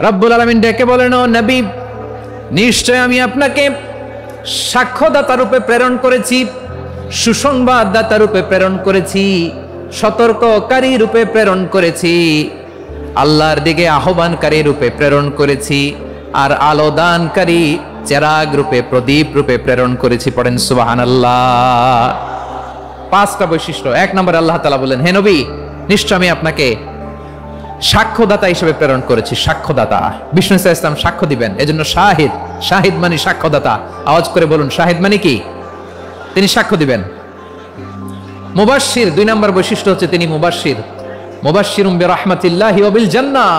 রব্বুল আলামিন ডেকে বলেন, ও নবী, নিশ্চয় আমি আপনাকে সাক্ষ্যদাতা রূপে প্রেরণ করেছি, সুসংবাদদাতা রূপে প্রেরণ করেছি, সতর্ককারী রূপে প্রেরণ করেছি, আল্লাহর দিকে আহ্বানকারী রূপে প্রেরণ করেছি, আর আলো দানকারী চেরাগ রূপে, প্রদীপ রূপে প্রেরণ করেছি। পড়েন সুবহানাল্লাহ। 5টা বৈশিষ্ট্য। 1 নম্বরে আল্লাহ তাআলা বলেন, হে নবী, নিশ্চয় আমি আপনাকে সাক্ষ্যদাতা হিসেবে প্রেরণ করেছি। সাক্ষ্যদাতা, বিষ্ণু ইসা ইসলাম সাক্ষ্য দিবেন, এজন্য শাহিদ। শাহিদ মানে সাক্ষ্যদাতা। আওয়াজ করে বলুন, শাহিদ মানে কি? তিনি সাক্ষ্য দিবেন। মুবাশশির, 2 নম্বর বৈশিষ্ট্য হচ্ছে তিনি মুবাশশির। মুবাশশিরুম বিরাহমাতিল্লাহি ওয়া বিল জান্নাহ,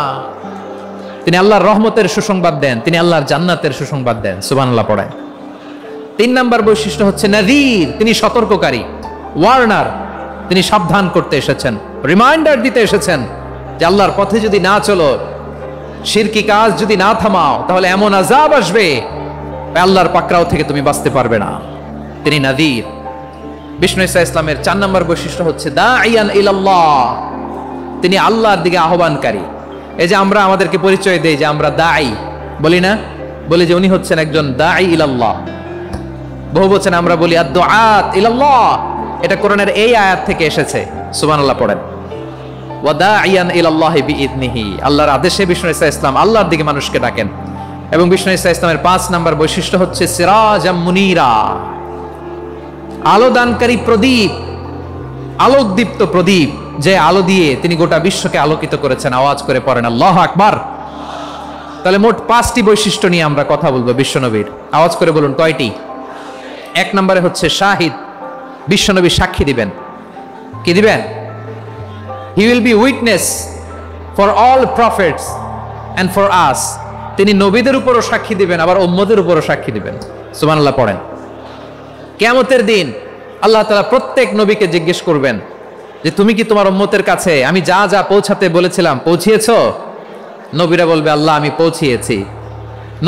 তিনি আল্লাহর রহমতের সুসংবাদ দেন, তিনি আল্লাহর জান্নাতের সুসংবাদ দেন। সুবহানাল্লাহ পড়ায়। 3 নম্বর বৈশিষ্ট্য হচ্ছে নাযীর, তিনি সতর্ককারী, ওয়ার্নার, তিনি সাবধান করতে এসেছেন, রিমাইন্ডার দিতে এসেছেন যে আল্লাহর পথে যদি না চলো, শিরকি কাজ যদি না থামাও, তাহলে এমন আযাব আসবে আল্লাহর পাকড়াও থেকে তুমি বাঁচতে পারবে না। তিনি নাযীর। বিষ্ণু ইসা ইসলামের 4 নম্বর বৈশিষ্ট্য হচ্ছে দাঈয়ান ইলাল্লাহ, তিনি আল্লাহর দিকে আহ্বানকারী। এই যে আমরা আমাদেরকে পরিচয় দেই যে আমরা দাঈ, বলি না? বলি যে উনি হচ্ছেন একজন দাঈ ইলাল্লাহ। বহুবচনে আমরা বলি আদ-দুআত ইলাল্লাহ। এটা কোরআনের এই আয়াত থেকে এসেছে। সুবহানাল্লাহ পড়েন। ওয়া দাঈয়ান ইলাল্লাহি বিইذনিহি, আল্লাহর আদেশে বিষ্ণু ইসা ইসলাম আল্লাহর দিকে মানুষকে ডাকেন। এবং বিষ্ণু ইসা ইসলামের 5 নম্বর বৈশিষ্ট্য হচ্ছে সিরাজাম মুনীরা, আলোদানকারী প্রদীপ, আলোকদীপ্ত প্রদীপ, যে আলো দিয়ে তিনি গোটা বিশ্বকে আলোকিত করেছেন। আওয়াজ করে পড়েন আল্লাহু আকবার। তাহলে মোট 5টি বৈশিষ্ট্য নিয়ে আমরা কথা বলবো বিশ্বনবীর। আওয়াজ করে বলুন কয়টি? 1 নম্বরে হচ্ছে শাহিদ, বিশ্বনবী সাক্ষী দিবেন। কি দিবেন? He will be witness for all prophets and for us, তিনি নবীদের উপরও সাক্ষী দিবেন, আবার উম্মতের উপরও সাক্ষী দিবেন। সুবহানাল্লাহ পড়েন। কিয়ামতের দিন আল্লাহ তাআলা প্রত্যেক নবীকে জিজ্ঞেস করবেন যে তুমি কি তোমার উম্মতের কাছে আমি যা যা পৌঁছাতে বলেছিলাম পৌঁছিয়েছো? নবীরা বলবে আল্লাহ আমি পৌঁছিয়েছি।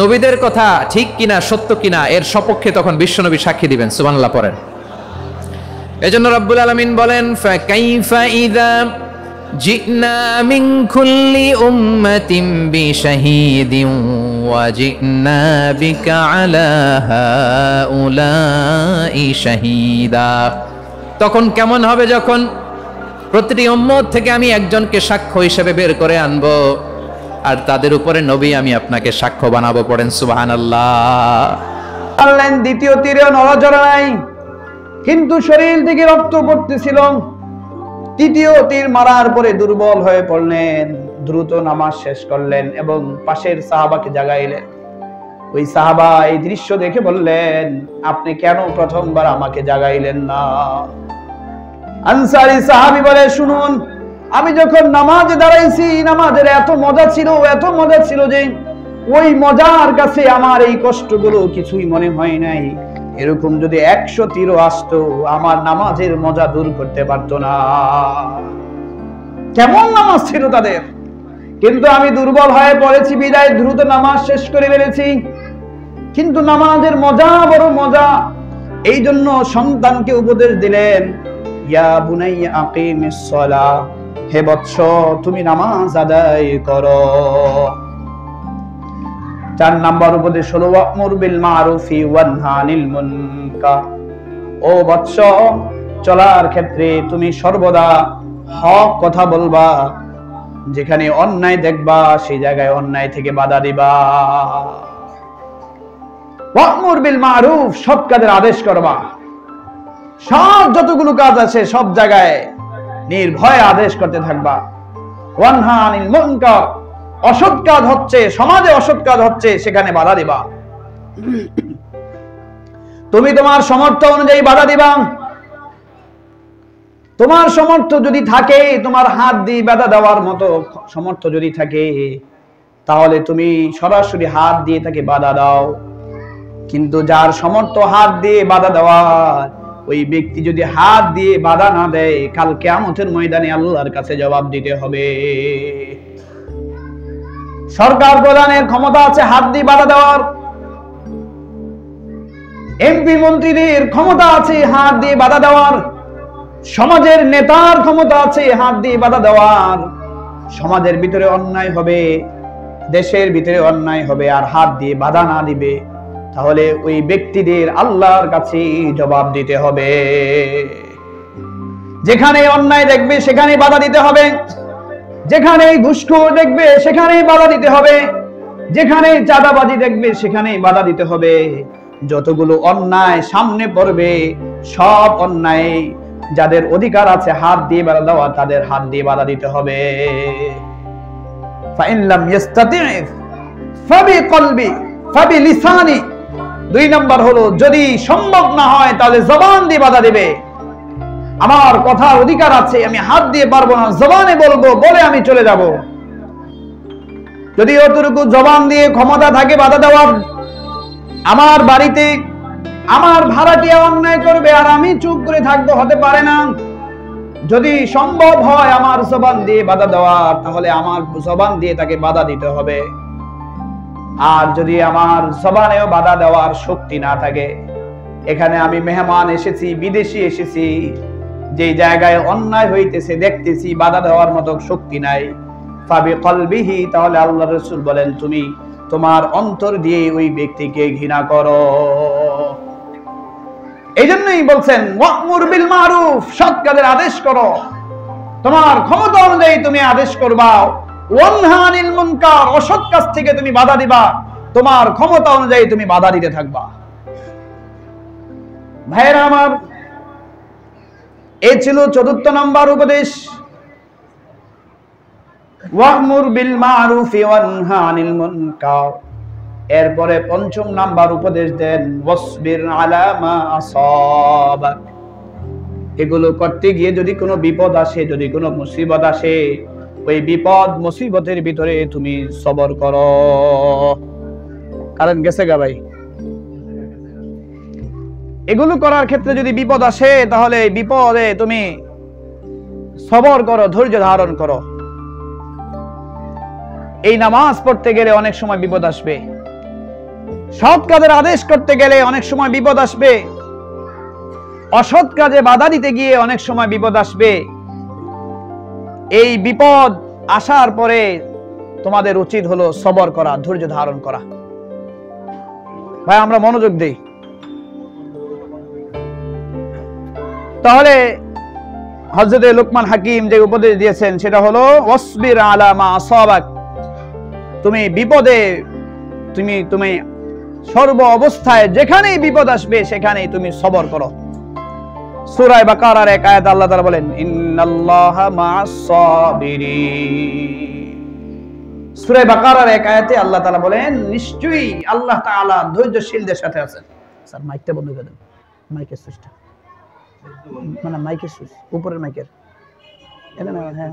নবীদের কথা ঠিক কিনা, সত্য কিনা, এর সপক্ষে তখন বিশ্বনবী সাক্ষী দিবেন। সুবহানাল্লাহ পড়েন। এজন্য রব্বুল আলামিন বলেন, ফাকাইফা ইযা জিনা মিন কুল্লি উম্মাতিন বিশাহীদিন ওয়া জিনা বিকা আলা হাউলাই শাহীদা। তখন কেমন হবে যখন প্রতিটি উম্মত থেকে আমি একজনকে সাক্ষ্য হিসেবে বের করে আনবো, আর তাদের উপরে নবী আমি আপনাকে সাক্ষ্য বানাবো। পড়েন সুবহানাল্লাহ। আল্লাহ দ্বিতীয় তীরে নড়াচড়া নাই, কিন্তু শরীর থেকে রক্ত পড়তেছিল। তৃতীয় তীর মারার পরে দুর্বল হয়ে পড়লেন, দ্রুত নামাজ শেষ করলেন এবং পাশের সাহাবাকে জাগাইলেন। ওই সাহাবা এই দৃশ্য দেখে বললেন, আপনি কেন প্রথমবার আমাকে জাগাইলেন না? আনসারী সাহাবী বলে, শুনুন, আমি যখন নামাজে দাঁড়াইছি, নামাজের এত মজা ছিল যে ওই মজার কাছে আমার এই কষ্টগুলো কিছুই মনে হয় নাই। এরকম যদি 100 তীরও আসতো, আমার নামাজের মজা দূর করতে পারতো না। কেমন নামাজ ছিল তাদের! কিন্তু আমি দুর্বল হয়ে পড়েছি বিদায় দ্রুত নামাজ শেষ করে ফেলেছি। কিন্তু নামাজের মজা বড় মজা। এই জন্য সন্তানকে উপদেশ দিলেন, ইয়া বুনাইয়া আকিমিস সালাহ, হে বৎস তুমি নামাজ আদায় করো। 4 নম্বর উপদেশ হলো ওয়া'মুর বিল মারুফি ওয়ানহা আনিল মুনকার। ও বৎস, চলার ক্ষেত্রে তুমি সর্বদা হক কথা বলবা, যেখানে অন্যায় দেখবা সেই জায়গায় অন্যায় থেকে বাধা দিবা। ওয়া'মুর বিল মারুফ, সৎ কাজের আদেশ করবা। সব যতগুলো কাজ আছে সব জায়গায় নির্ভয়ে আদেশ করতে থাকবা। ওয়ানহা আনিল মুনকার, অসৎ কাজ হচ্ছে, সমাজে অসৎ কাজ হচ্ছে, সেখানে বাধা দিবা। তুমি তোমার সামর্থ্য অনুযায়ী বাধা দিবা। তোমার সামর্থ্য যদি থাকে, তোমার হাত দিয়ে বাধা দেওয়ার মতো সামর্থ্য যদি থাকে, তাহলে তুমি সরাসরি হাত দিয়ে তাকে বাধা দাও। কিন্তু যার সামর্থ্য হাত দিয়ে বাধা দেওয়ার, ওই ব্যক্তি যদি হাত দিয়ে বাধা না দেয়, কাল কিয়ামতের ময়দানে আল্লাহর কাছে জবাব দিতে হবে। সরকার প্রধানের ক্ষমতা আছে হাত দিয়ে বাধা দেওয়ার, এমপি মন্ত্রীদের ক্ষমতা আছে হাত দিয়ে বাধা দেওয়ার, সমাজের নেতার ক্ষমতা আছে হাত দিয়ে বাধা দেওয়ার। সমাজের ভিতরে অন্যায় হবে, দেশের ভিতরে অন্যায় হবে আর হাত দিয়ে বাধা না দিবে, তাহলে ওই ব্যক্তিদের আল্লাহর কাছে জবাব দিতে হবে। যেখানে অন্যায় দেখবে সেখানে বাধা দিতে হবে, যেখানে ঘুষখোর দেখবে সেখানে বাধা দিতে হবে, যেখানে চাঁদাবাজি দেখবে সেখানে বাধা দিতে হবে। যতগুলো অন্যায় সামনে পড়বে সব অন্যায় যাদের অধিকার আছে হাত দিয়ে বাধা দেওয়া, তাদের হাত দিয়ে বাধা দিতে হবে। ফাইন লাম ইস্তাতি' ফাবিকলবি ফাবিলিসানি। 2 নাম্বার হলো যদি সম্ভব না হয় তাহলে জবান দিয়ে বাধা দিবে। আমার কথার অধিকার আছে, আমি হাত দিয়ে পারবো না, জবানে বলবো, বলে আমি চলে যাব। যদি অতটুকু জবান দিয়ে ক্ষমতা থাকে বাধা দেওয়ার, আমার বাড়িতে আমার ভাড়াটিয়া অন্যায় করবে আর আমি চুপ করে থাকবো, হতে পারে না। যদি সম্ভব হয় আমার জবান দিয়ে বাধা দেওয়ার, তাহলে আমার জবান দিয়ে তাকে বাধা দিতে হবে। আর যদি আমার জবানেও বাধা দেওয়ার শক্তি না থাকে, এখানে আমি মেহমান এসেছি, বিদেশি এসেছি, যে জায়গায় অন্যায় হইতেছে দেখতেছি বাধা দেওয়ার মতো শক্তি নাই, ফাবিকলবিহি, তাহলে আল্লাহর রাসূল বলেন তুমি তোমার অন্তর দিয়ে ওই ব্যক্তিকে ঘৃণা করো। এই জন্যই বলছেন ওয়া'মুর বিল মারুফ, সৎ কাজের আদেশ করো, তোমার ক্ষমতা অনুযায়ী তুমি আদেশ করবা। ওয়ানহা আনিল মুনকার, অসৎ কাজ থেকে তুমি বাধা দিবা, তোমার ক্ষমতা অনুযায়ী তুমি বাধা দিতে থাকবা। ভাইরা আমার, এই ছিল 4th নাম্বার উপদেশ, ওয়া'মুর বিল মারুফ ওয়ানহা আনিল মুনকার। এরপরে 5ম নাম্বার উপদেশ দেন ওয়াসবির আলা মা আসাবাক। এগুলো করতে গিয়ে যদি কোনো বিপদ আসে, যদি কোনো মুসিবত আসে, ওই বিপদ মুসিবতের ভিতরে তুমি সবর করো। কারণ গেছে গা ভাই, এগুলো করার ক্ষেত্রে যদি বিপদ আসে তাহলে বিপদে তুমি সবর করো, ধৈর্য ধারণ করো। এই নামাজ পড়তে গেলে অনেক সময় বিপদ আসবে, সৎ কাজের আদেশ করতে গেলে অনেক সময় বিপদ আসবে, অসৎ কাজে বাধা দিতে গিয়ে অনেক সময় বিপদ আসবে। এই বিপদ আসার পরে তোমাদের উচিত হলো সবর করা, ধৈর্য ধারণ করা। ভাই আমরা মনোযোগ দেই। তাহলে হযরত লুকমান হাকিম যে উপদেশ দিয়েছেন সেটা হলো ওয়াসবির আলা মা আসাবাক। তুমি বিপদে তুমি সর্ব অবস্থায় যেখানেই বিপদ আসবে সেখানেই তুমি সবর করো। সূরা বাকারার এক আয়াত আল্লাহ তাআলা বলেন ইন্নাল্লাহা মা'আস সাবিরিন। সূরা বাকারার এক আয়াতে আল্লাহ তাআলা বলেন নিশ্চয়ই আল্লাহ তাআলা ধৈর্যশীলদের সাথে আছেন। স্যার মাইকটা বন্ধ করে দেন, মাইকের সুইচটা, মানে মাইকের সুইচ উপরের মাইকের, এটা না, হ্যাঁ